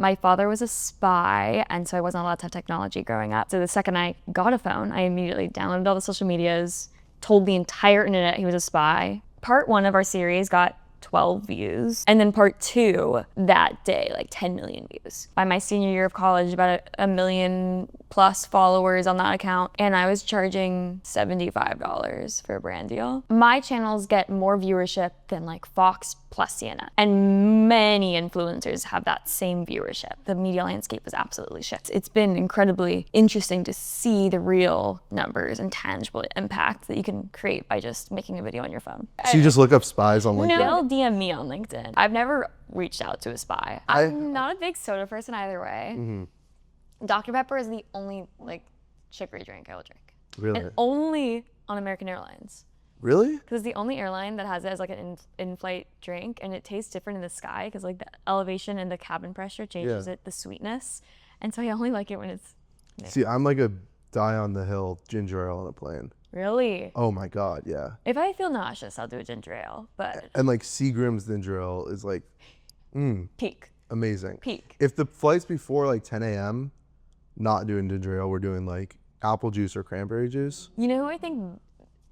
My father was a spy, and so I wasn't allowed to have technology growing up. So the second I got a phone, I immediately downloaded all the social medias, told the entire internet he was a spy. Part 1 of our series got 12 views. And then part 2 that day, like 10 million views. By my senior year of college, about a million plus followers on that account. And I was charging $75 for a brand deal. My channels get more viewership than like Fox plus CNN. And many influencers have that same viewership. The media landscape is absolutely shit. It's been incredibly interesting to see the real numbers and tangible impact that you can create by just making a video on your phone. So you just look up spies on LinkedIn? No, they'll DM me on LinkedIn. I've never reached out to a spy. I'm not a big soda person either way. Mm-hmm. Dr. Pepper is the only like chicory drink I will drink. Really? And only on American Airlines. Really? Because it's the only airline that has it as like an in-flight drink, and it tastes different in the sky because like the elevation and the cabin pressure changes it, the sweetness. And so I only like it when it's new. See, I'm like a die on the hill ginger ale on a plane. Really? Oh my God, yeah. If I feel nauseous, I'll do a ginger ale, but. And like Seagram's ginger ale is like, Peak. amazing. Peak. If the flight's before like 10 a.m., not doing ginger ale, we're doing like apple juice or cranberry juice. You know who I think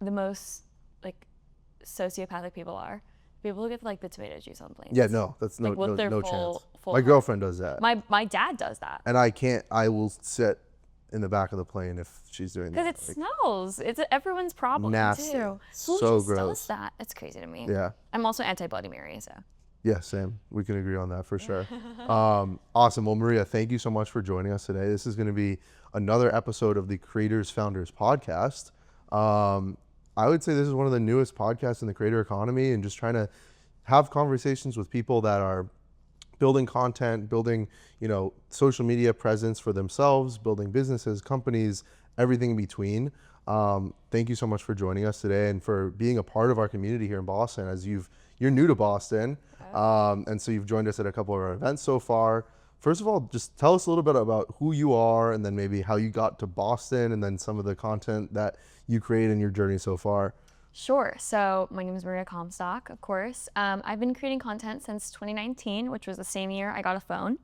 the most like sociopathic people are? People who get like the tomato juice on planes. Yeah, no, that's no with their no full chance. My girlfriend does that. My dad does that. And I will sit in the back of the plane if she's doing that. Because it smells. It's everyone's problem nasty. too. So Who just gross. does that? It's crazy to me. Yeah. I'm also anti-Bloody Mary, so. Yeah, same. We can agree on that for sure. Awesome. Well, Maria, thank you so much for joining us today. This is going to be another episode of the Creators Founders podcast. I would say this is one of the newest podcasts in the creator economy, and just trying to have conversations with people that are building content, building, social media presence for themselves, building businesses, companies, everything in between. Thank you so much for joining us today and for being a part of our community here in Boston, as you're new to Boston. And so you've joined us at a couple of our events so far. First of all, just tell us a little bit about who you are, and then maybe how you got to Boston, and then some of the content that you create in your journey so far. Sure. So my name is Maria Comstock, of course. I've been creating content since 2019, which was the same year I got a phone.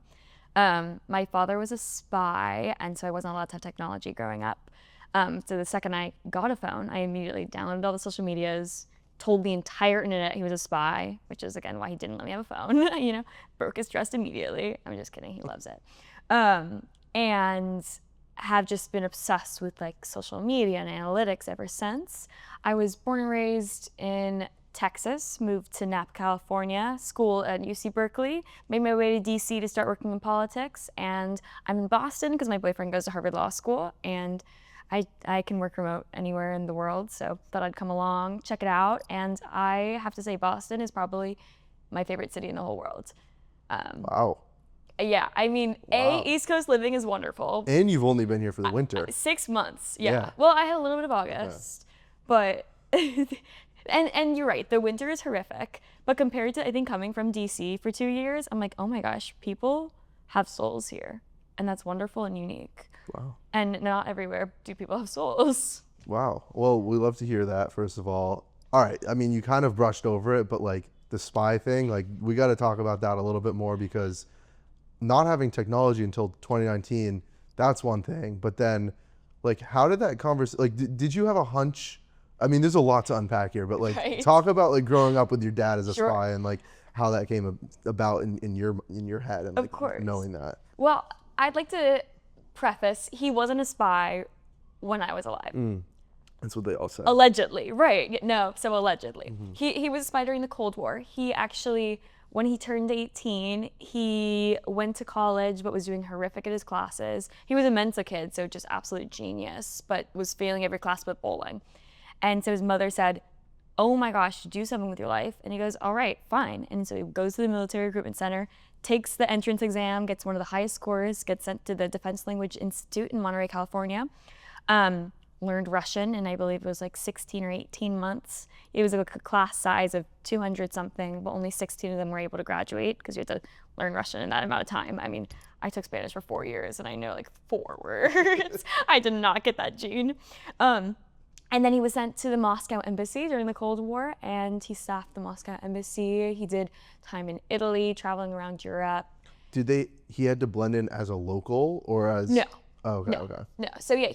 My father was a spy, and so I wasn't allowed to have technology growing up. So the second I got a phone, I immediately downloaded all the social medias, told the entire internet he was a spy, which is again why he didn't let me have a phone. Broke his trust immediately. I'm just kidding, he loves it. And have just been obsessed with like social media and analytics ever since. I was born and raised in Texas, moved to Napa, California, school at UC Berkeley, made my way to DC to start working in politics, and I'm in Boston because my boyfriend goes to Harvard Law School, and I can work remote anywhere in the world, so thought I'd come along, check it out, and I have to say Boston is probably my favorite city in the whole world. Wow. Yeah, I mean, Wow. East Coast living is wonderful. And you've only been here for the winter. 6 months, yeah. Yeah. Well, I had a little bit of August, but, and you're right, the winter is horrific, but compared to, I think, coming from DC for 2 years, I'm like, oh my gosh, people have souls here, and that's wonderful and unique. Wow. And not everywhere do people have souls. Wow. Well, we love to hear that, first of all. All right. I mean, you kind of brushed over it, but like the spy thing, like we got to talk about that a little bit more, because not having technology until 2019, that's one thing. But then like, how did that conversation, like, did you have a hunch? I mean, there's a lot to unpack here, but like Right. talk about like growing up with your dad as a Sure. spy, and like how that came about in your head, and like Of course. knowing that. Well, I'd like to preface, he wasn't a spy when I was alive. That's what they all say. Allegedly, right? No, so allegedly. He was a spy during the Cold War. He actually, when he turned 18, he went to college but was doing horrific at his classes. He was a Mensa kid, so just absolute genius, but was failing every class but bowling. And so his mother said, oh my gosh, do something with your life. And he goes, all right, fine. And so he goes to the military recruitment center, takes the entrance exam, gets one of the highest scores, gets sent to the Defense Language Institute in Monterey, California. Learned Russian, and I believe it was like 16 or 18 months. It was like a class size of 200 something, but only 16 of them were able to graduate because you had to learn Russian in that amount of time. I mean, I took Spanish for 4 years and I know like 4 words. I did not get that gene. And then he was sent to the Moscow embassy during the Cold War, and he staffed the Moscow embassy. He did time in Italy, traveling around Europe. He had to blend in as a local or as? No. Oh, okay, No. okay. No. So yeah,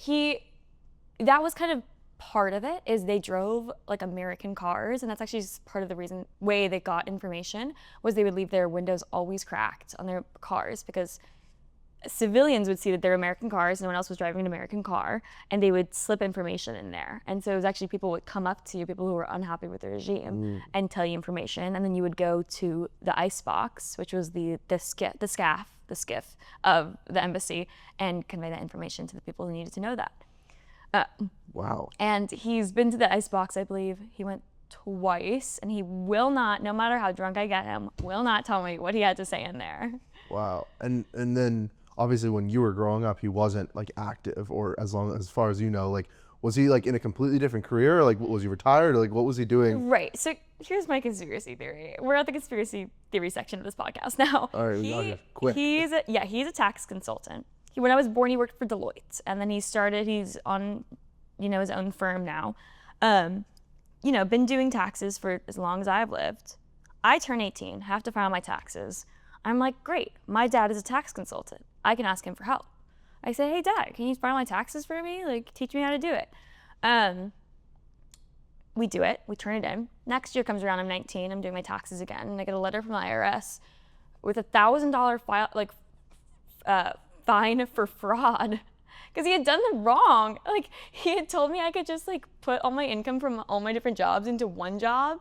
that was kind of part of it, is they drove like American cars, and that's actually just part of the way they got information, was they would leave their windows always cracked on their cars, because civilians would see that they're American cars, no one else was driving an American car, and they would slip information in there. And so it was actually, people would come up to you, people who were unhappy with the regime, and tell you information, and then you would go to the ice box, which was the skiff of the embassy, and convey that information to the people who needed to know that. Wow. And he's been to the ice box, I believe. He went twice, and he will not, no matter how drunk I get him, will not tell me what he had to say in there. Wow. And then obviously when you were growing up, he wasn't like active, or as far as you know, like, was he like in a completely different career? Or, like, was he retired? Or, like, what was he doing? Right. So here's my conspiracy theory. We're at the conspiracy theory section of this podcast now. All right, we got here. Quick. He's a tax consultant. When I was born, he worked for Deloitte, and then he's on, his own firm now. Been doing taxes for as long as I've lived. I turn 18, have to file my taxes. I'm like, great, my dad is a tax consultant. I can ask him for help. I say, hey, Dad, can you file my taxes for me? Like, teach me how to do it. We do it. We turn it in. Next year comes around, I'm 19. I'm doing my taxes again, and I get a letter from the IRS with $1,000 fine for fraud, because he had done them wrong. Like, he had told me I could just like put all my income from all my different jobs into one job,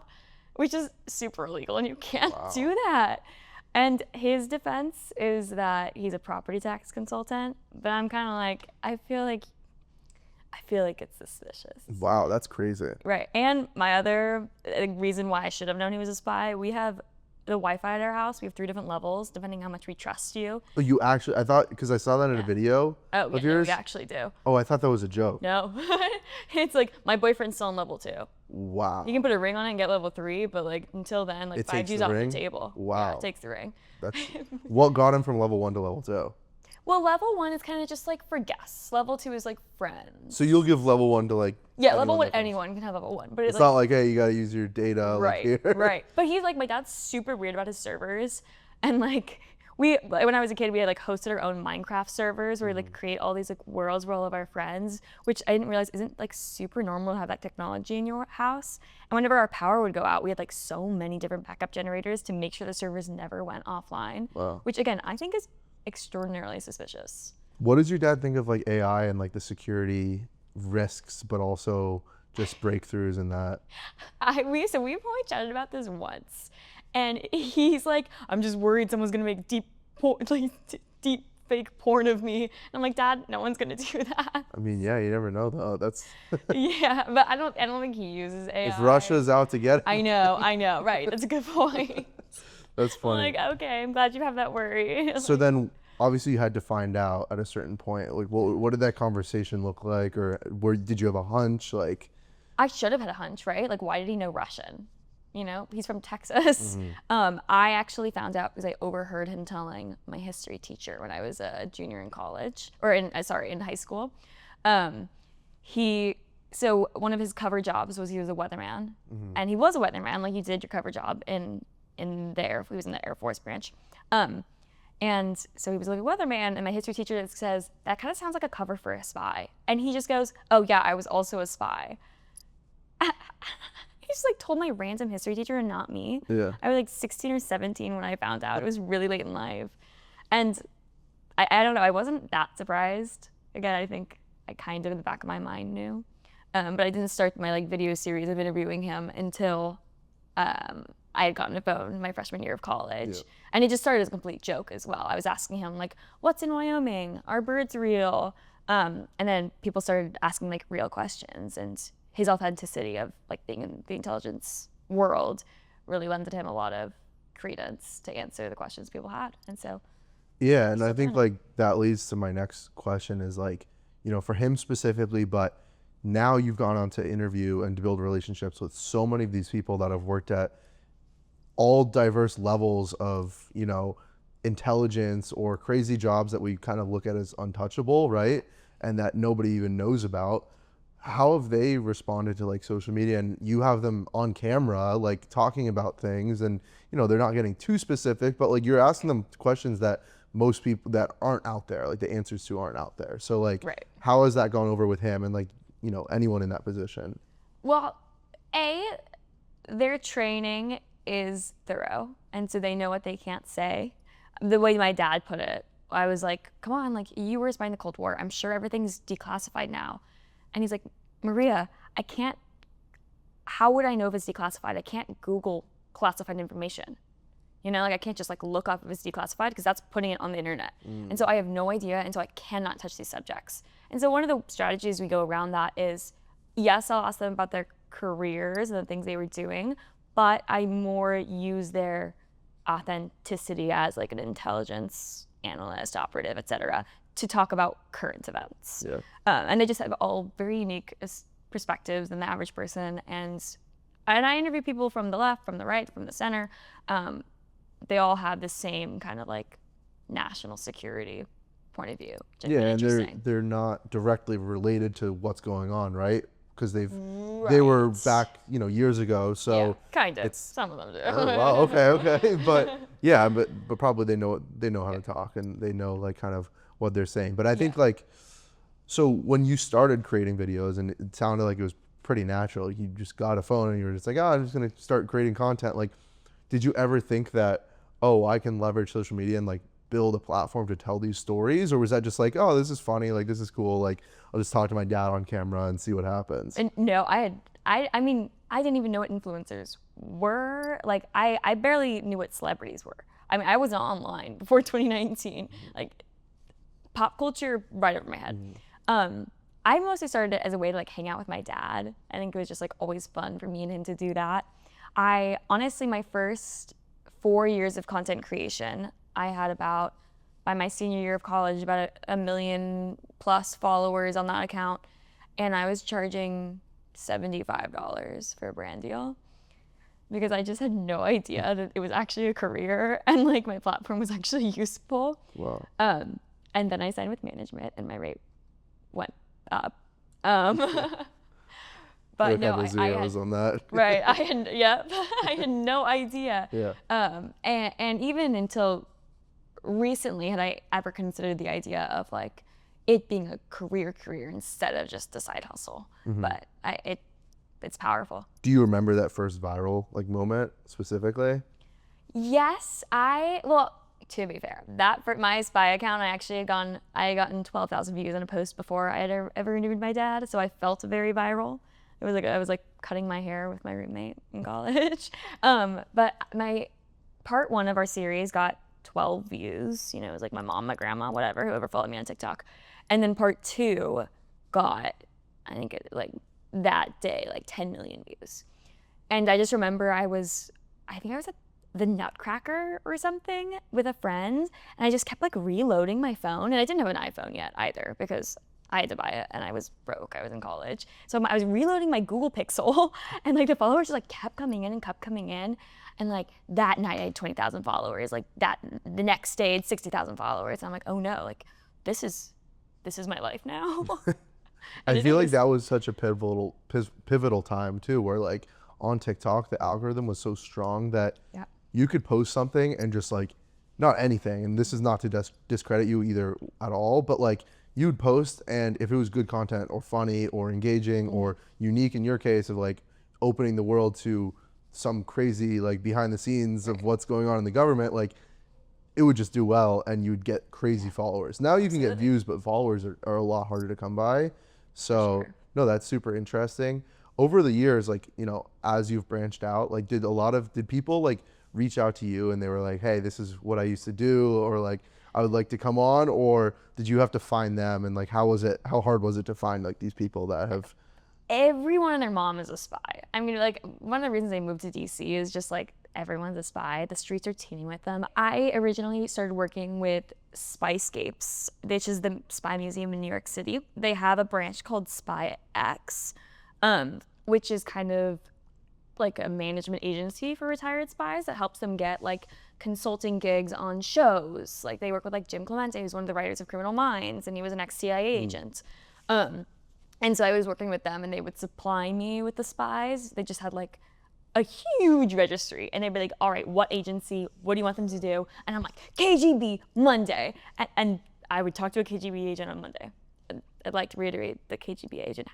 which is super illegal, and you can't do that. And his defense is that he's a property tax consultant, but I'm kind of like, I feel like it's suspicious. Wow, that's crazy. Right. And my other reason why I should have known he was a spy, we have the Wi-Fi at our house. We have 3 different levels, depending how much we trust you. Oh, you actually, I thought, because I saw that in a video of yours. We actually do. Oh, I thought that was a joke. No. It's like, my boyfriend's still on level 2. Wow. You can put a ring on it and get level 3, but like until then, like 5G's off the table. Wow. Yeah, it takes the ring. What got him from level 1 to level 2? Well, level 1 is kind of just like for guests. Level 2 is like friends. So you'll give level 1 to like level 1, anyone can have level 1, but it's not like, hey, you got to use your data. Right, like here. Right. But he's like, my dad's super weird about his servers, and like when I was a kid, we had like hosted our own Minecraft servers where we like create all these like worlds for all of our friends, which I didn't realize isn't like super normal to have that technology in your house. And whenever our power would go out, we had like so many different backup generators to make sure the servers never went offline. Wow. Which again, I think is extraordinarily suspicious. What does your dad think of like AI and like the security risks, but also just breakthroughs in that? We've only chatted about this once, and he's like, I'm just worried someone's gonna make deep fake porn of me. And I'm like, Dad, no one's gonna do that. I mean, yeah, you never know though. That's yeah, but I don't think he uses AI. If Russia's out to get him. I know, right? That's a good point. That's funny. I'm like, okay, I'm glad you have that worry. So then, obviously, you had to find out at a certain point. Like, what did that conversation look like, or did you have a hunch? Like, I should have had a hunch, right? Like, why did he know Russian? He's from Texas. I actually found out because I overheard him telling my history teacher when I was a junior in college, or in high school. So one of his cover jobs was he was a weatherman, and he was a weatherman, like you did your cover job in there. He was in the Air Force branch. And so he was like a weatherman, and my history teacher says, that kind of sounds like a cover for a spy. And he just goes, oh yeah, I was also a spy. He just like told my random history teacher and not me. Yeah. I was like 16 or 17 when I found out. It was really late in life. And I don't know, I wasn't that surprised. Again, I think I kind of in the back of my mind knew. But I didn't start my like video series of interviewing him until I had gotten a phone my freshman year of college. Yeah. And it just started as a complete joke as well. I was asking him like, what's in Wyoming? Are birds real? And then people started asking like real questions, and his authenticity of like being in the intelligence world really lended him a lot of credence to answer the questions people had. And so yeah, and I think like that leads to my next question is like, for him specifically, but now you've gone on to interview and to build relationships with so many of these people that have worked at all diverse levels of, intelligence or crazy jobs that we kind of look at as untouchable, right? And that nobody even knows about. how have they responded to like social media, and you have them on camera like talking about things, and you know they're not getting too specific, but like you're asking them questions that most people that aren't out there, like the answers to aren't out there. So like Right. how has that gone over with him and like, you know, anyone in that position? Well, their training is thorough, and so they know what they can't say. The way my dad put it, I was like, come on, like you were spying the Cold War. I'm sure everything's declassified now. And he's like, Maria, I can't, how would I know if it's declassified? I can't Google classified information. You know, like I can't just like look up if it's declassified because that's putting it on the internet. And so I have no idea, and so I cannot touch these subjects. And so one of the strategies we go around that is, yes, I'll ask them about their careers and the things they were doing, but I more use their authenticity as like an intelligence analyst, operative, etc., to talk about current events. Yeah. And they just have all very unique perspectives than the average person. And I interview people from the left, from the right, from the center. They all have the same kind of like national security point of view. Which Yeah, and interesting. they're not directly related to what's going on, right? Because they Right. were back, you know, years ago. So Yeah, kind of. it's Some of them do. oh, wow, okay, but yeah, but probably they know how to talk, and they know like kind of what they're saying. But I think like, so when you started creating videos, and it sounded like it was pretty natural, you just got a phone and you were just like, oh, I'm just gonna start creating content. Like, did you ever think that, oh, I can leverage social media and like build a platform to tell these stories, or was that just like, oh, this is funny, like this is cool, like I'll just talk to my dad on camera and see what happens? And no, I mean, I didn't even know what influencers were. Like, I barely knew what celebrities were. I mean, I wasn't online before 2019. Like, pop culture right over my head. I mostly started it as a way to like hang out with my dad. I think it was just like always fun for me and him to do that. I honestly, my first 4 years of content creation, I had about, by my senior year of college, about a million plus followers on that account. And I was charging $75 for a brand deal because I just had no idea that it was actually a career and like my platform was actually useful. Wow. And then I signed with management and my rate went up. But A no, couple I zeros had, on that. right. I had no idea. Yeah. And even until recently had I ever considered the idea of like it being a career instead of just a side hustle. But it's powerful. Do you remember that first viral like moment specifically? Yes, well, to be fair, that for my spy account, I had gotten 12,000 views on a post before I had ever interviewed my dad, so I felt very viral. It was like I was like cutting my hair with my roommate in college. But my part 1 of our series got 12 views. You know, it was like my mom, my grandma, whatever, whoever followed me on TikTok. And then part 2 got, I think like that day, like 10 million views. And I just remember I think I was at the Nutcracker or something with a friend, and I just kept like reloading my phone, and I didn't have an iPhone yet either because I had to buy it and I was broke. I was in college. So I was reloading my Google Pixel and like the followers just like kept coming in and kept coming in. And like that night I had 20,000 followers. Like the next day I had 60,000 followers. And I'm like, oh no, like this is my life now. I feel like that was such a pivotal time too, where like on TikTok, the algorithm was so strong that you could post something and just like, not anything, and this is not to discredit you either at all, but like you would post, and if it was good content or funny or engaging or unique in your case of like opening the world to some crazy like behind the scenes of what's going on in the government, like it would just do well and you'd get crazy followers. Now you can get views, but followers are a lot harder to come by. So no, that's super interesting. Over the years, like, you know, as you've branched out, like did people like reach out to you and they were like, hey, this is what I used to do, or like I would like to come on, or did you have to find them, and like how hard was it to find like these people that have everyone and their mom is a spy. I mean, like one of the reasons I moved to DC is just like everyone's a spy. The streets are teeming with them. I originally started working with Spyscapes, which is the spy museum in New York City. They have a branch called Spy X, which is kind of like a management agency for retired spies that helps them get like consulting gigs on shows. Like they work with like Jim Clemente, who's one of the writers of Criminal Minds, and he was an ex-CIA agent. And so I was working with them and they would supply me with the spies. They just had like a huge registry and they'd be like, all right, what agency, what do you want them to do? And I'm like, KGB Monday. And I would talk to a KGB agent on Monday. And I'd like to reiterate the KGB agent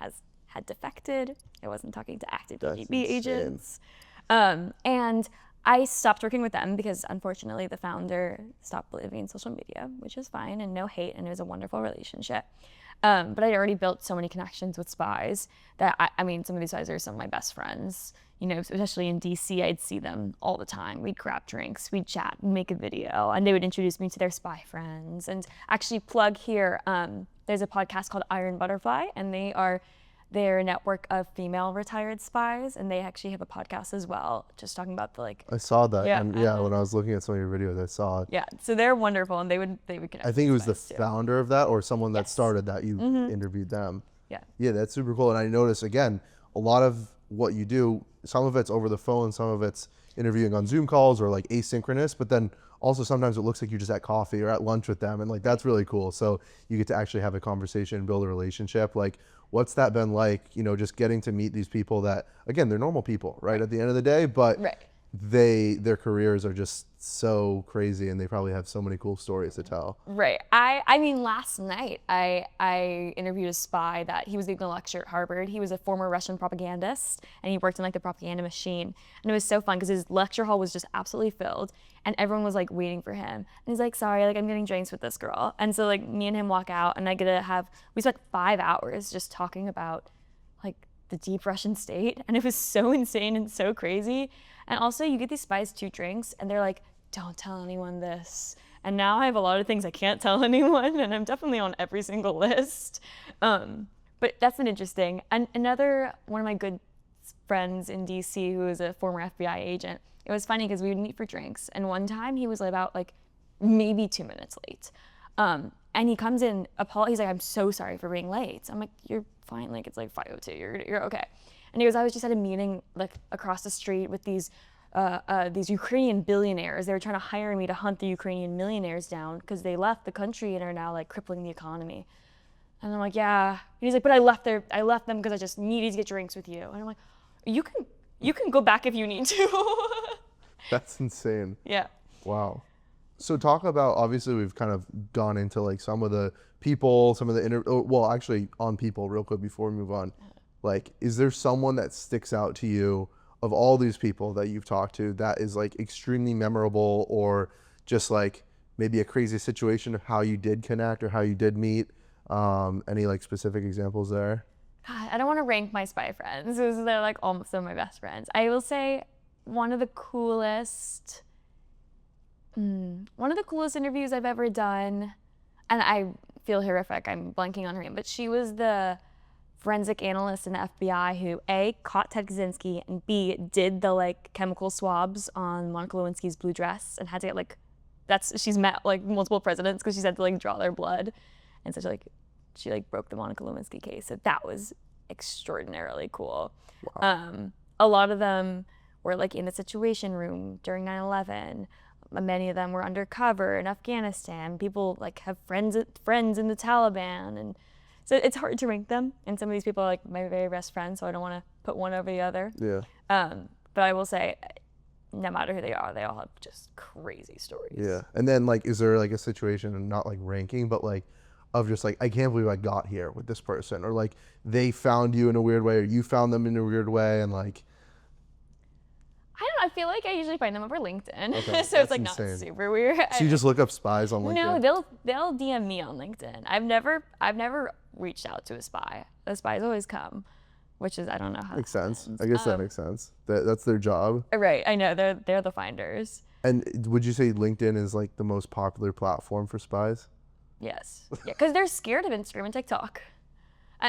had defected. I wasn't talking to active That's KGB insane. agents. And I stopped working with them because unfortunately the founder stopped believing in social media, which is fine and no hate, and it was a wonderful relationship. But I'd already built so many connections with spies that I mean, some of these spies are some of my best friends. You know, especially in DC, I'd see them all the time. We'd grab drinks, we'd chat, make a video, and they would introduce me to their spy friends. And actually, plug here, there's a podcast called Iron Butterfly, and they're a network of female retired spies, and they actually have a podcast as well, just talking about the like. I saw that. Yeah. And yeah, when I was looking at some of your videos, I saw it. Yeah, so they're wonderful, and they would connect. I think it was the spies too. founder of that or someone that Yes. started that. You interviewed them. Yeah. Yeah, that's super cool. And I noticed, again, a lot of what you do, some of it's over the phone, some of it's interviewing on Zoom calls or like asynchronous, but then also sometimes it looks like you're just at coffee or at lunch with them. And like, that's really cool. So you get to actually have a conversation, build a relationship. Like, what's that been like, you know, just getting to meet these people that, again, they're normal people, right? At the end of the day, but Right. their careers are just so crazy and they probably have so many cool stories to tell. Right. I mean, last night I interviewed a spy that he was giving a lecture at Harvard. He was a former Russian propagandist and he worked in like the propaganda machine. And it was so fun because his lecture hall was just absolutely filled and everyone was like waiting for him. And he's like, sorry, like I'm getting drinks with this girl. And so like me and him walk out and we spent 5 hours just talking about like the deep Russian state. And it was so insane and so crazy. And also you get these spies 2 drinks and they're like, don't tell anyone this. And now I have a lot of things I can't tell anyone, and I'm definitely on every single list. But that's been interesting. And another one of my good friends in DC who is a former FBI agent, it was funny because we would meet for drinks, and one time he was about like maybe 2 minutes late. And he comes in, he's like, I'm so sorry for being late. I'm like, you're fine, like it's like 5:02, you're okay. And he goes, I was just at a meeting like across the street with these Ukrainian billionaires. They were trying to hire me to hunt the Ukrainian millionaires down because they left the country and are now like crippling the economy. And I'm like, yeah. And he's like, but I left them because I just needed to get drinks with you. And I'm like, you can go back if you need to. That's insane. Yeah. Wow. So talk about, obviously we've kind of gone into like some of the people, some of the well, actually on people real quick before we move on. Like, is there someone that sticks out to you of all these people that you've talked to that is like extremely memorable or just like maybe a crazy situation of how you did connect or how you did meet? Any like specific examples there? God, I don't want to rank my spy friends because they're like almost some of my best friends. I will say one of the coolest interviews I've ever done, and I feel horrific, I'm blanking on her name, but she was the forensic analyst in the FBI who A, caught Ted Kaczynski, and B, did the like chemical swabs on Monica Lewinsky's blue dress and had to get like, she's met like multiple presidents because she's had to like draw their blood. And so she broke the Monica Lewinsky case. So that was extraordinarily cool. Wow. A lot of them were like in the Situation Room during 9/11. Many of them were undercover in Afghanistan. People like have friends in the Taliban, and so it's hard to rank them. And some of these people are like my very best friends, so I don't want to put one over the other. Yeah. But I will say, no matter who they are, they all have just crazy stories. Yeah. And then like, is there like a situation, and not like ranking, but like of just like, I can't believe I got here with this person, or like they found you in a weird way, or you found them in a weird way, and like. I don't know. I feel like I usually find them over LinkedIn, Okay, so it's like insane. not super weird. So you just look up spies on LinkedIn? No, they'll DM me on LinkedIn. I've never reached out to a spy. The spies always come, which is I don't know how. Makes that sense. happens. I guess that makes sense. That's their job. Right. I know they're the finders. And would you say LinkedIn is like the most popular platform for spies? Yes. Yeah, because they're scared of Instagram and TikTok.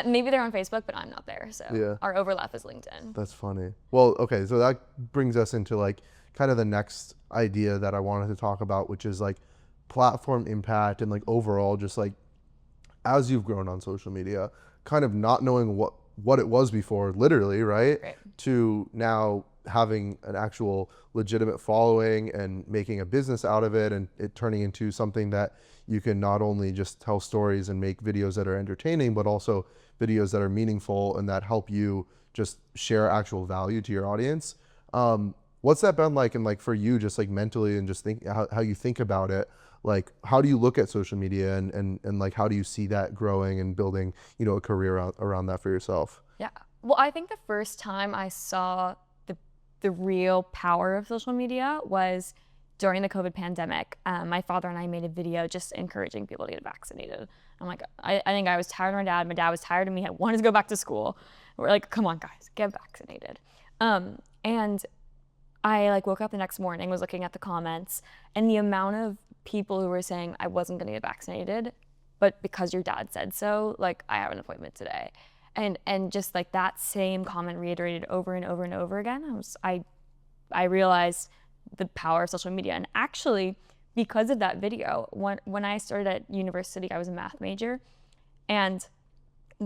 Maybe they're on Facebook, but I'm not there. So Yeah. Our overlap is LinkedIn. That's funny. Well, okay, so that brings us into like kind of the next idea that I wanted to talk about, which is like platform impact and like overall just like as you've grown on social media, kind of not knowing what it was before, literally, right? To now having an actual legitimate following and making a business out of it and it turning into something that you can not only just tell stories and make videos that are entertaining, but also videos that are meaningful and that help you just share actual value to your audience. What's that been like, and like for you, just like mentally, and just think how you think about it? Like, how do you look at social media, and like, how do you see that growing and building, a career around that for yourself? Yeah. Well, I think the first time I saw the real power of social media was during the COVID pandemic. My father and I made a video just encouraging people to get vaccinated. I'm like, I think I was tired of my dad. My dad was tired of me. I wanted to go back to school. We're like, come on, guys, get vaccinated. And I like woke up the next morning, was looking at the comments, and the amount of people who were saying I wasn't going to get vaccinated, but because your dad said so, like I have an appointment today. And just like that same comment reiterated over and over and over again, I realized the power of social media. And actually, because of that video, when I started at university, I was a math major, and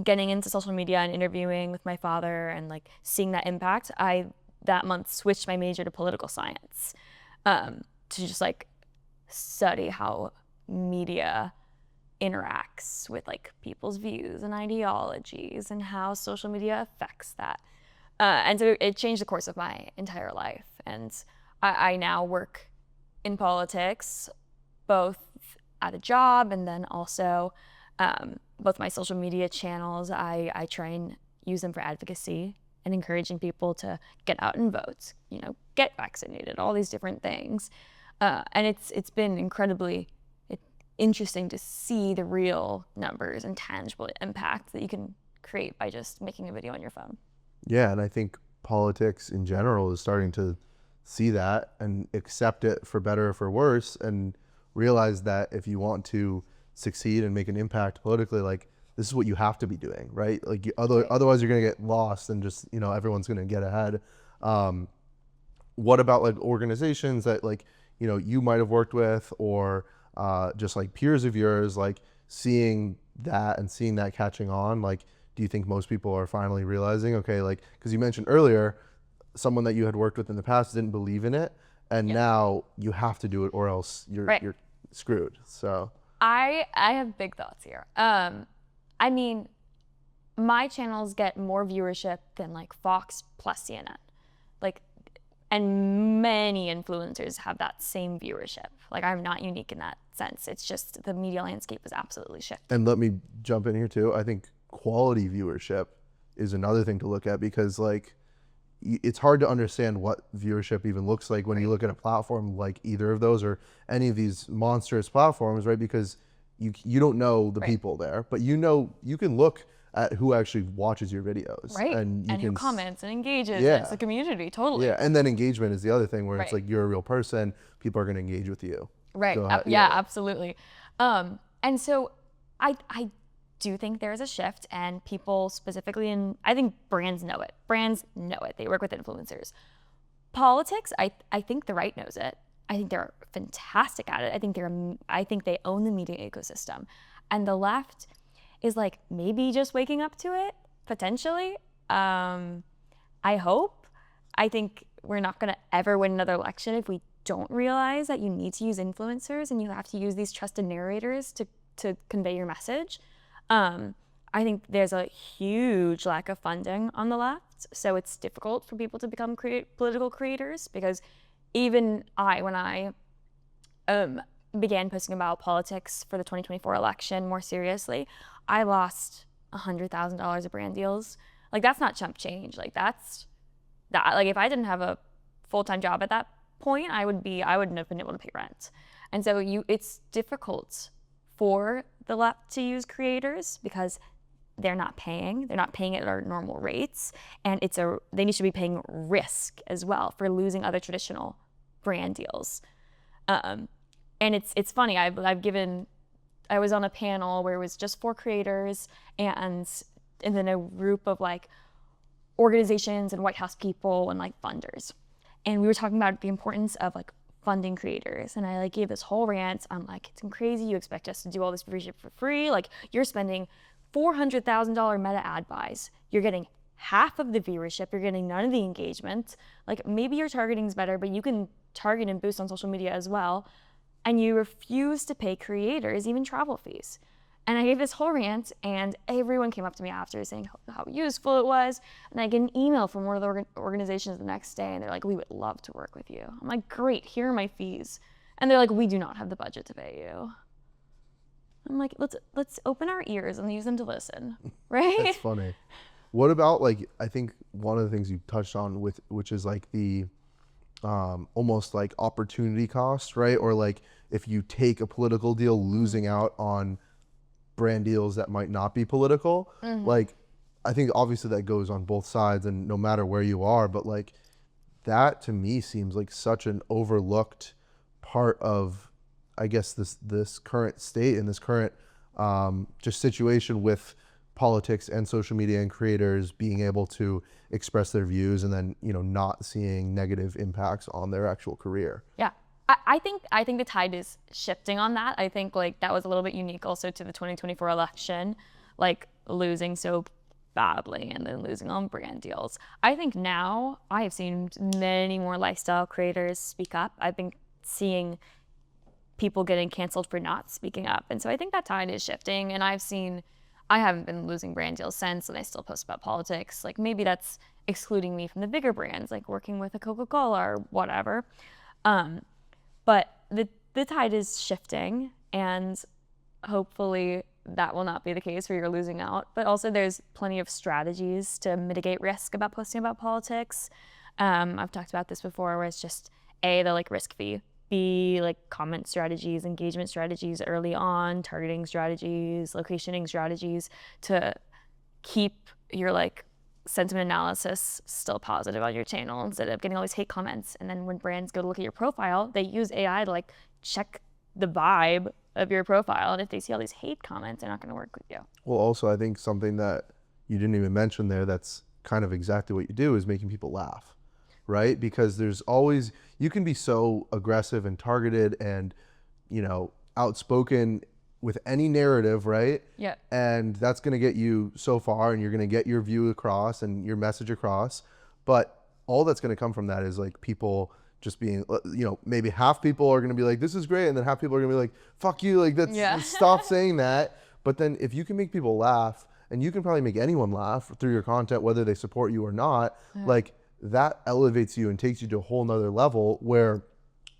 getting into social media and interviewing with my father and like seeing that impact, I that month switched my major to political science, to just like study how media interacts with like people's views and ideologies and how social media affects that. And so it changed the course of my entire life. And I now work in politics, both at a job and then also both my social media channels. I try and use them for advocacy and encouraging people to get out and vote, get vaccinated, all these different things. And it's been incredibly interesting to see the real numbers and tangible impact that you can create by just making a video on your phone. Yeah, and I think politics in general is starting to see that and accept it, for better or for worse, and realize that if you want to succeed and make an impact politically, like this is what you have to be doing, right? Like otherwise you're going to get lost and just, everyone's going to get ahead. What about like organizations that like, you might have worked with, or just like peers of yours, like seeing that catching on? Like, do you think most people are finally realizing, okay, like, because you mentioned earlier, someone that you had worked with in the past didn't believe in it, and now you have to do it or else you're screwed. So I have big thoughts here. I mean, my channels get more viewership than like Fox plus CNN. Like, and many influencers have that same viewership. Like, I'm not unique in that sense. It's just the media landscape is absolutely shifting. And let me jump in here too. I think quality viewership is another thing to look at, because like it's hard to understand what viewership even looks like when you look at a platform like either of those or any of these monstrous platforms, right? Because you don't know the people there, but you can look at who actually watches your videos, right? And who comments and engages. Yeah. It's a community, totally. Yeah, and then engagement is the other thing, where it's like you're a real person, people are going to engage with you. Right. Yeah, absolutely. And so I do think there is a shift, and people specifically I think brands know it. Brands know it. They work with influencers. Politics, I think the right knows it. I think they're fantastic at it. I think they own the media ecosystem. And the left is like maybe just waking up to it, potentially. I hope. I think we're not going to ever win another election if we don't realize that you need to use influencers and you have to use these trusted narrators to convey your message. I think there's a huge lack of funding on the left, so it's difficult for people to become political creators, because even when I began posting about politics for the 2024 election more seriously, I lost $100,000 of brand deals. Like, that's not chump change. Like, that's that. Like, if I didn't have a full-time job at that point, I wouldn't have been able to pay rent. And so it's difficult for the left to use creators because they're not paying it at our normal rates, and they need to be paying risk as well for losing other traditional brand deals. And it's funny, I was on a panel where it was just for creators and then a group of like organizations and White House people and like funders. And we were talking about the importance of like funding creators. And I like gave this whole rant. I'm like, it's crazy. You expect us to do all this viewership for free? Like, you're spending $400,000 meta ad buys. You're getting half of the viewership. You're getting none of the engagement. Like, maybe your targeting's better, but you can target and boost on social media as well. and you refuse to pay creators even travel fees. And I gave this whole rant, and everyone came up to me after saying how useful it was. And I get an email from one of the organizations the next day, and they're like, we would love to work with you. I'm like, great, here are my fees. And they're like, we do not have the budget to pay you. I'm like, let's open our ears and use them to listen, right? That's funny. What about, like, I think one of the things you touched on with, which is like the almost like opportunity cost, right? Or like if you take a political deal, losing out on brand deals that might not be political. Like, I think obviously that goes on both sides and no matter where you are, but like that to me seems like such an overlooked part of, I guess, this current state and this current just situation with politics and social media and creators being able to express their views and then, you know, not seeing negative impacts on their actual career. Yeah. I think the tide is shifting on that. I think like that was a little bit unique also to the 2024 election, like losing so badly and then losing on brand deals. I think now I have seen many more lifestyle creators speak up. I've been seeing people getting canceled for not speaking up. And so I think that tide is shifting, and I haven't been losing brand deals since, and I still post about politics. Like maybe that's excluding me from the bigger brands, like working with a Coca-Cola or whatever. But the tide is shifting, and hopefully that will not be the case where you're losing out. But also there's plenty of strategies to mitigate risk about posting about politics. I've talked about this before, where it's just A, the like risk fee, B, like comment strategies, engagement strategies early on, targeting strategies, locationing strategies to keep your like sentiment analysis still positive on your channel instead of getting all these hate comments. And then when brands go to look at your profile, they use AI to like check the vibe of your profile. And if they see all these hate comments, they're not going to work with you. Well, also, I think something that you didn't even mention there that's kind of exactly what you do is making people laugh, right? Because there's always, you can be so aggressive and targeted and, you know, outspoken with any narrative, right? Yeah. And that's going to get you so far, and you're going to get your view across and your message across. But all that's going to come from that is like people just being, you know, maybe half people are going to be like, this is great. And then half people are going to be like, fuck you. Like that's, stop saying that. But then if you can make people laugh, and you can probably make anyone laugh through your content, whether they support you or not, like that elevates you and takes you to a whole nother level where,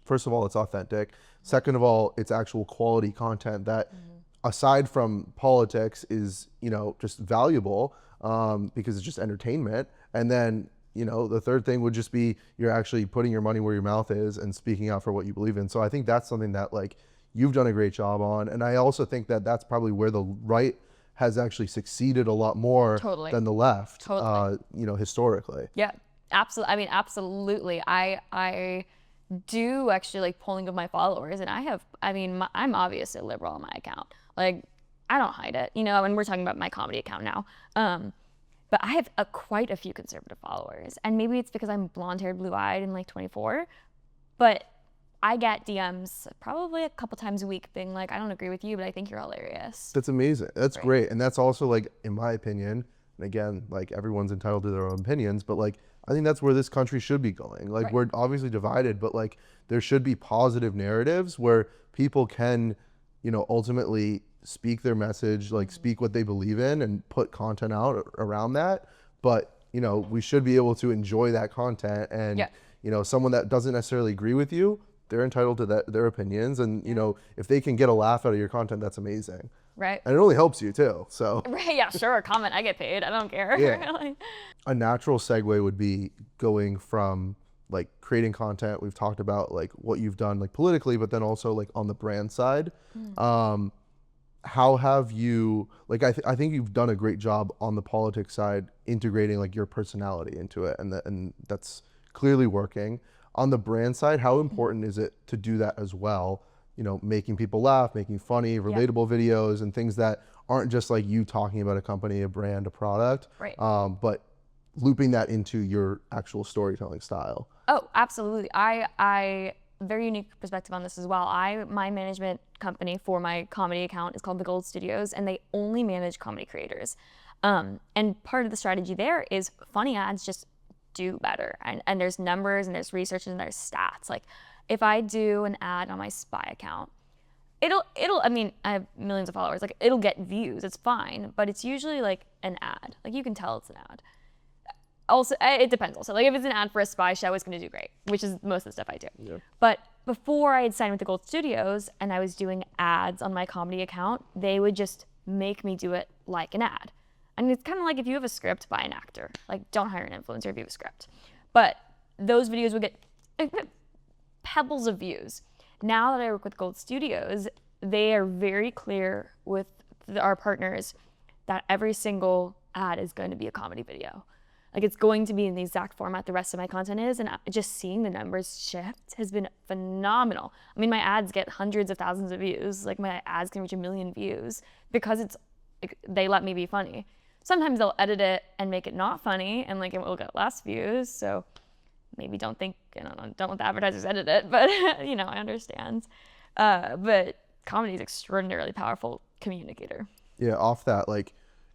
first of all, it's authentic. Second of all, it's actual quality content that, aside from politics, is, you know, just valuable because it's just entertainment. And then, you know, the third thing would just be you're actually putting your money where your mouth is and speaking out for what you believe in. So I think that's something that like you've done a great job on. And I also think that that's probably where the right has actually succeeded a lot more than the left, you know, historically. Yeah, absolutely. I mean, absolutely. I do actually like polling of my followers, and I'm obviously liberal on my account. Like, I don't hide it, you know, and we're talking about my comedy account now. But I have quite a few conservative followers, and maybe it's because I'm blonde-haired, blue-eyed, and like 24, but I get DMs probably a couple times a week being like, I don't agree with you, but I think you're hilarious. That's amazing. That's great. And that's also like, in my opinion, and again, like everyone's entitled to their own opinions, but like, I think that's where this country should be going. Like we're obviously divided, but like there should be positive narratives where people can, you know, ultimately speak their message, like speak what they believe in and put content out around that. But, you know, we should be able to enjoy that content, and, you know, someone that doesn't necessarily agree with you, they're entitled to their opinions. And, you know, if they can get a laugh out of your content, that's amazing. Right. And it only helps you too, so. Right, yeah, sure, comment, I get paid, I don't care. Yeah. A natural segue would be going from like creating content. We've talked about like what you've done like politically, but then also like on the brand side. How have you, like, I think you've done a great job on the politics side, integrating like your personality into it, and that's clearly working. On the brand side, how important is it to do that as well? You know, making people laugh, making funny, relatable videos, and things that aren't just like you talking about a company, a brand, a product, but looping that into your actual storytelling style. Oh, absolutely. I very unique perspective on this as well. My management company for my comedy account is called The Gold Studios, and they only manage comedy creators. And part of the strategy there is funny ads just do better. And there's numbers and there's research and there's stats. Like If I do an ad on my Spy account, I mean, I have millions of followers. Like, it'll get views. It's fine. But it's usually like an ad. Like, you can tell it's an ad. Also, it depends also. Like, if it's an ad for a spy show, it's going to do great, which is most of the stuff I do. Yeah. But before I had signed with the Gold Studios and I was doing ads on my comedy account, they would just make me do it like an ad. And it's kind of like if you have a script, buy an actor. Like, don't hire an influencer if you have a script. But those videos would get pebbles of views. Now that I work with Gold Studios, they are very clear with our partners that every single ad is going to be a comedy video. Like, it's going to be in the exact format the rest of my content is, and just seeing the numbers shift has been phenomenal. I mean, my ads get hundreds of thousands of views. Like, my ads can reach 1 million views because it's like, they let me be funny. Sometimes they'll edit it and make it not funny, and like it will get less views. So maybe don't let the advertisers edit it, but I understand. But comedy is extraordinarily powerful communicator. Yeah, off that, like,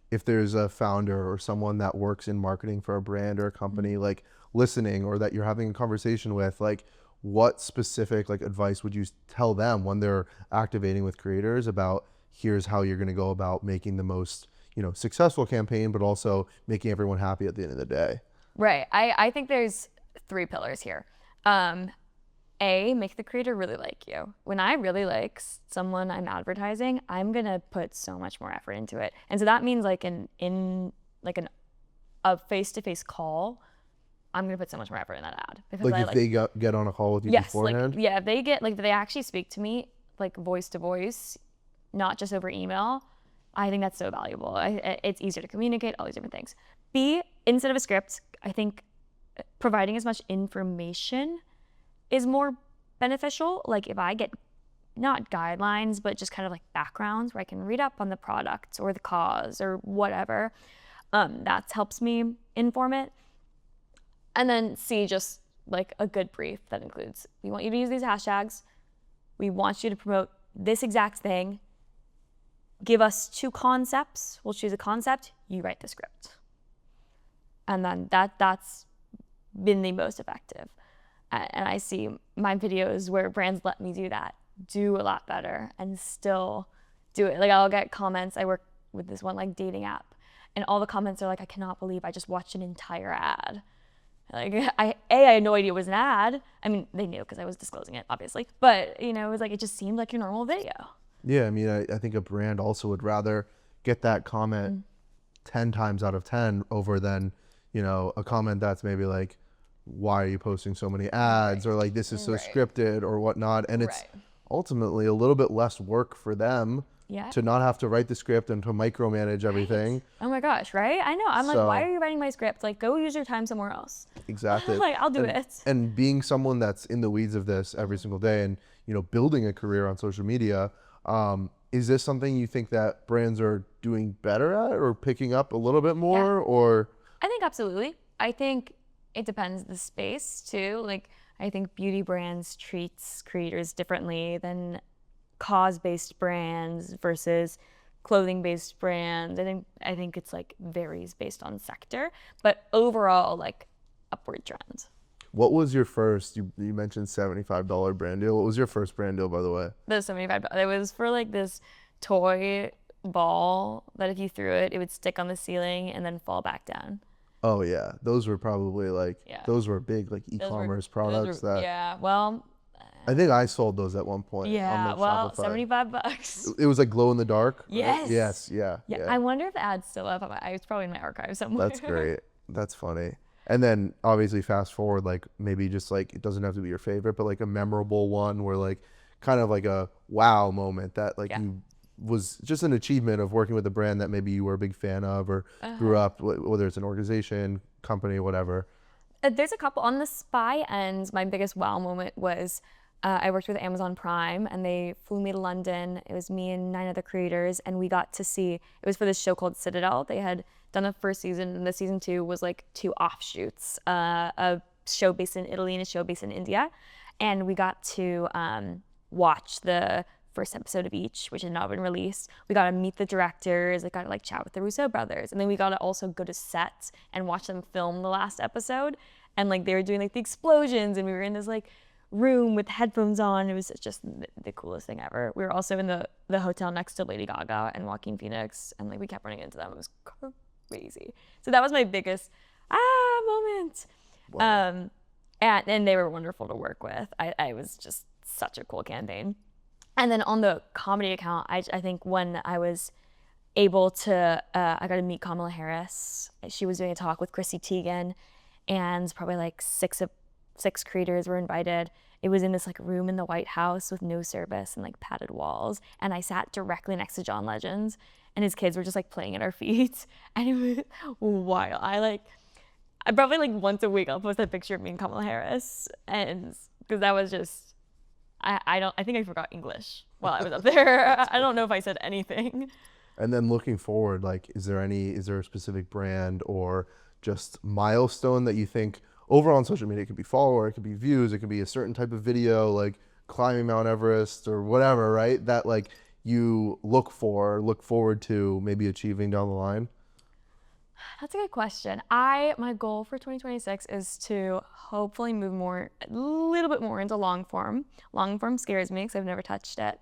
if there's a founder or someone that works in marketing for a brand or a company, like, listening, or that you're having a conversation with, like, what specific like advice would you tell them when they're activating with creators about here's how you're going to go about making the most, successful campaign, but also making everyone happy at the end of the day? Right. I think there's 3 pillars here. A, make the creator really like you. When I really like someone I'm advertising, I'm gonna put so much more effort into it. And so that means like a face-to-face call, I'm gonna put so much more effort in that ad. Because Like, if they get on a call with you beforehand? Like, yeah, if they actually speak to me like voice to voice, not just over email, I think that's so valuable. It's easier to communicate, all these different things. B, instead of a script, I think providing as much information is more beneficial. Like, if I get not guidelines, but just kind of like backgrounds where I can read up on the product or the cause or whatever, that helps me inform it. And then C, just like a good brief that includes, we want you to use these hashtags. We want you to promote this exact thing. Give us 2 concepts. We'll choose a concept. You write the script. And then that's been the most effective. And I see my videos where brands let me do that, do a lot better, and still do it. Like, I'll get comments. I work with this one like dating app, and all the comments are like, I cannot believe I just watched an entire ad. Like, I had no idea it was an ad. I mean, they knew because I was disclosing it, obviously. But, it was like, it just seemed like your normal video. Yeah, I mean, I think a brand also would rather get that comment 10 times out of 10 over than, a comment that's maybe like, why are you posting so many ads? Or like, this is so scripted or whatnot. And it's ultimately a little bit less work for them to not have to write the script and to micromanage everything. Oh my gosh, right? I know. I'm like, why are you writing my script? Like, go use your time somewhere else. Exactly. Like, I'll do it. And being someone that's in the weeds of this every single day and, building a career on social media, is this something you think that brands are doing better at or picking up a little bit more? Or I think absolutely. I think it depends the space too. Like, I think beauty brands treats creators differently than cause-based brands versus clothing-based brands. I think it's like varies based on sector, but overall, like, upward trend. What was your first, you mentioned $75 brand deal. What was your first brand deal, by the way? The $75, it was for like this toy ball that if you threw it, it would stick on the ceiling and then fall back down. Oh yeah, those were probably like, those were big like e-commerce products well, I think I sold those at one point. Yeah, on well, Shopify. $75. It was like glow in the dark. Yes. Right? Yes. Yeah. I wonder if the ad's still up. It's probably in my archive somewhere. That's great. That's funny. And then obviously fast forward, like maybe just like, it doesn't have to be your favorite, but like a memorable one where like kind of like a wow moment that like you was just an achievement of working with a brand that maybe you were a big fan of or grew up, whether it's an organization, company, whatever. There's a couple. On the Spy end, my biggest wow moment was I worked with Amazon Prime and they flew me to London. It was me and 9 other creators, and we got to see, it was for this show called Citadel. They had done a first season, and the season 2 was like 2 offshoots, a show based in Italy and a show based in India. And we got to watch the first episode of each, which had not been released. We got to meet the directors. I got to like chat with the Russo brothers. And then we got to also go to set and watch them film the last episode. And like they were doing like the explosions, and we were in this like room with headphones on. It was just the coolest thing ever. We were also in the hotel next to Lady Gaga and Joaquin Phoenix, and like we kept running into them. It was crazy. So that was my biggest moment. Wow. And they were wonderful to work with. I was just such a cool campaign. And then on the comedy account, I think when I was able to, I got to meet Kamala Harris. She was doing a talk with Chrissy Teigen, and probably like six creators were invited. It was in this like room in the White House with no service and like padded walls. And I sat directly next to John Legend, and his kids were just like playing at our feet. And it was wild. I probably like once a week I'll post a picture of me and Kamala Harris, and because that was just I think I forgot English while I was up there. I don't know if I said anything. And then looking forward, like, is there a specific brand or just milestone that you think overall on social media? It could be follower, it could be views, it could be a certain type of video, like climbing Mount Everest or whatever, right? That like you look forward to maybe achieving down the line. That's a good question. My goal for 2026 is to hopefully move a little bit more into long form. Long form scares me because I've never touched it.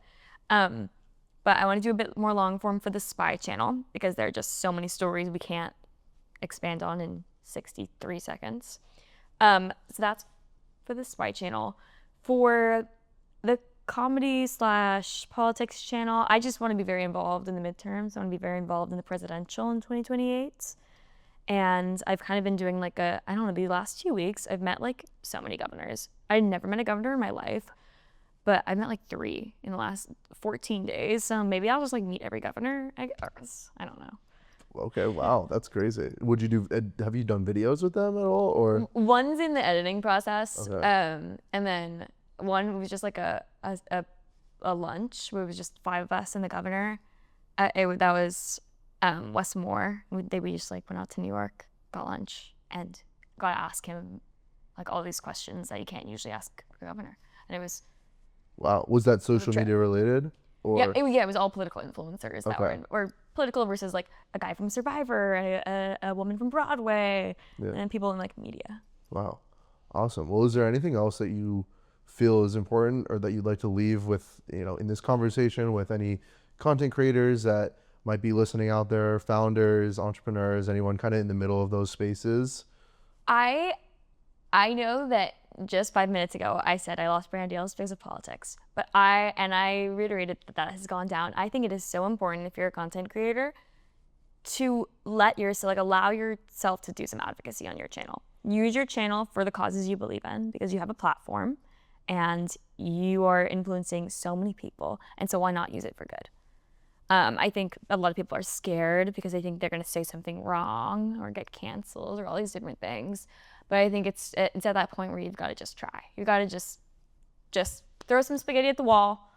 But I want to do a bit more long form for the Spy channel because there are just so many stories we can't expand on in 63 seconds. So that's for the Spy channel. For the comedy/politics channel, I just want to be very involved in the midterms. I want to be very involved in the presidential in 2028. And I've kind of been doing like I don't know, the last 2 weeks, I've met like so many governors. I'd never met a governor in my life, but I've met like 3 in the last 14 days. So maybe I'll just like meet every governor, I guess. I don't know. Okay, wow, that's crazy. Have you done videos with them at all, or? One's in the editing process. Okay. And then one was just like a lunch where it was just 5 of us and the governor. That was Wes Moore. We just like went out to New York, got lunch, and got to ask him like all these questions that you can't usually ask the governor. And it was Wow, was that social media related? Or? Yeah, it was all political influencers that were or political versus like a guy from Survivor, a woman from Broadway, and people in like media. Wow, awesome. Well, is there anything else that you feel is important or that you'd like to leave with, in this conversation with any content creators that might be listening out there, founders, entrepreneurs, anyone kind of in the middle of those spaces? I know that just 5 minutes ago I said I lost brand deals because of politics, but I reiterated that has gone down. I think it is so important if you're a content creator to allow yourself to do some advocacy on your channel. Use your channel for the causes you believe in because you have a platform and you are influencing so many people, and so why not use it for good? I think a lot of people are scared because they think they're going to say something wrong or get canceled or all these different things. But I think it's at that point where you've got to just try. You've got to just throw some spaghetti at the wall,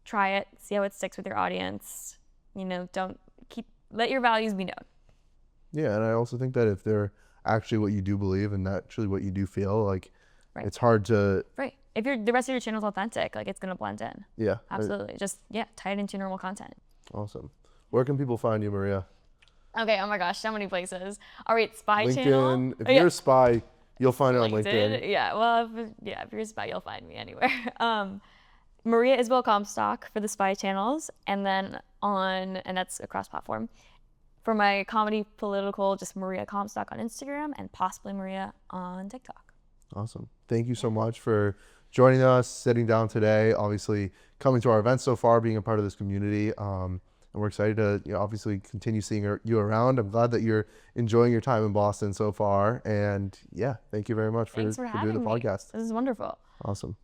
try it, see how it sticks with your audience. Let your values be known. Yeah, and I also think that if they're actually what you do believe and actually what you do feel, like it's hard to... Right. If the rest of your channel's authentic, like it's going to blend in. Yeah. Absolutely. Just, tie it into your normal content. Awesome. Where can people find you, Maria? Okay, oh my gosh, so many places. All right, Spy LinkedIn. channel. If you're a spy, you'll find it on LinkedIn. Yeah, well, if you're a spy, you'll find me anywhere. Maria Isabel Comstock for the Spy channels, and then and that's across platform. For my comedy political, just Maria Comstock on Instagram, and possibly Maria on TikTok. Awesome. Thank you so much for joining us, sitting down today, obviously coming to our events so far, being a part of this community. And we're excited to obviously continue seeing you around. I'm glad that you're enjoying your time in Boston so far. And yeah, thank you very much for doing the podcast. This is wonderful. Awesome.